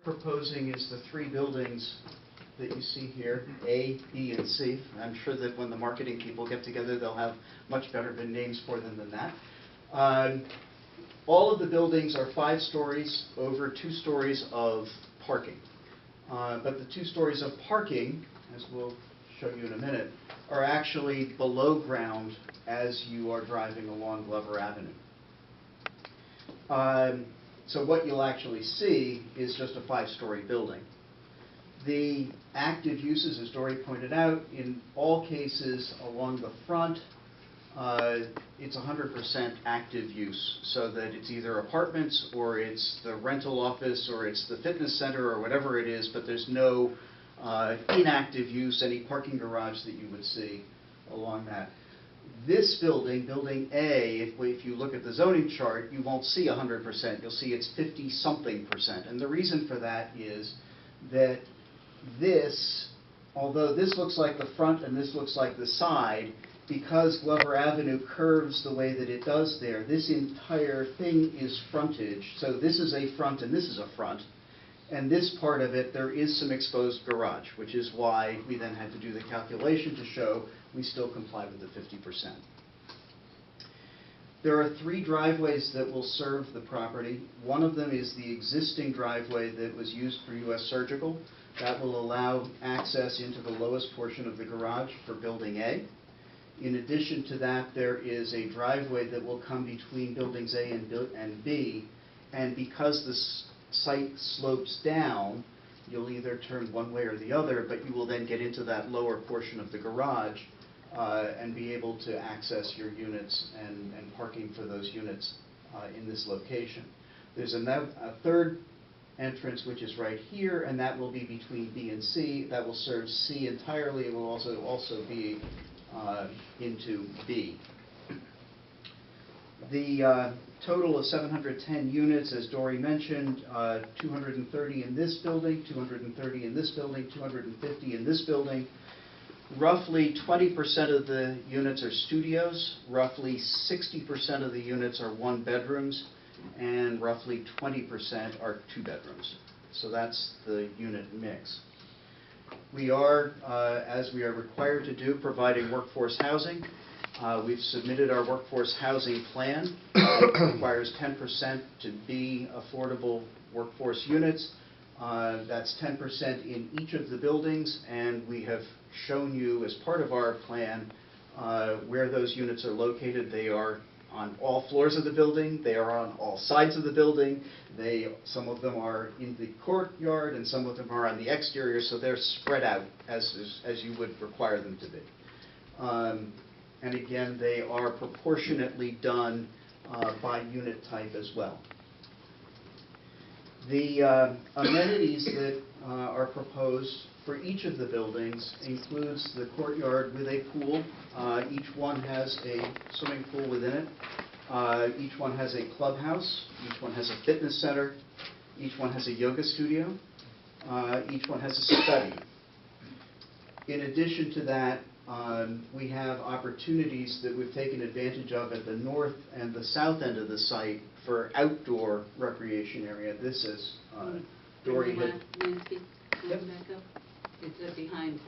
proposing is the three buildings that you see here, A, B, and C. I'm sure that when the marketing people get together, they'll have much better names for them than that. All of the buildings are 5 stories over 2 stories of parking. But the 2 stories of parking, as we'll show you in a minute, are actually below ground as you are driving along Glover Avenue. So what you'll actually see is just a 5-story building. The active uses, as Dory pointed out, in all cases along the front, it's 100% active use, so that it's either apartments or it's the rental office or it's the fitness center or whatever it is, but there's no inactive use, any parking garage that you would see along that. This building, Building A, if you look at the zoning chart, you won't see 100%. You'll see it's 50-something%. And the reason for that is that this, although this looks like the front and this looks like the side, because Glover Avenue curves the way that it does there, this entire thing is frontage. So this is a front and this is a front. And this part of it, there is some exposed garage, which is why we then had to do the calculation to show we still comply with the 50%. There are 3 driveways that will serve the property. One of them is the existing driveway that was used for U.S. Surgical. That will allow access into the lowest portion of the garage for Building A. In addition to that, there is a driveway that will come between Buildings A and B, and because the site slopes down, you'll either turn one way or the other, but you will then get into that lower portion of the garage and be able to access your units and parking for those units in this location. There's a third entrance, which is right here, and that will be between B and C. That will serve C entirely. It will also be into B. The total of 710 units, as Dory mentioned, 230 in this building, 230 in this building, 250 in this building. Roughly 20% of the units are studios, roughly 60% of the units are 1-bedrooms, and roughly 20% are 2-bedrooms. So that's the unit mix. We are, as we are required to do, providing workforce housing. We've submitted our workforce housing plan. It requires 10% to be affordable workforce units. That's 10% in each of the buildings, and we have shown you as part of our plan where those units are located. They are on all floors of the building. They are on all sides of the building. Some of them are in the courtyard, and some of them are on the exterior, so they're spread out as you would require them to be. And again, they are proportionately done by unit type as well. The amenities that are proposed for each of the buildings includes the courtyard with a pool. Each one has a swimming pool within it. Each one has a clubhouse. Each one has a fitness center. Each one has a yoga studio. Each one has a study. In addition to that, we have opportunities that we've taken advantage of at the north and the south end of the site for outdoor recreation area. This is Dory had. Nancy, back up. It's behind.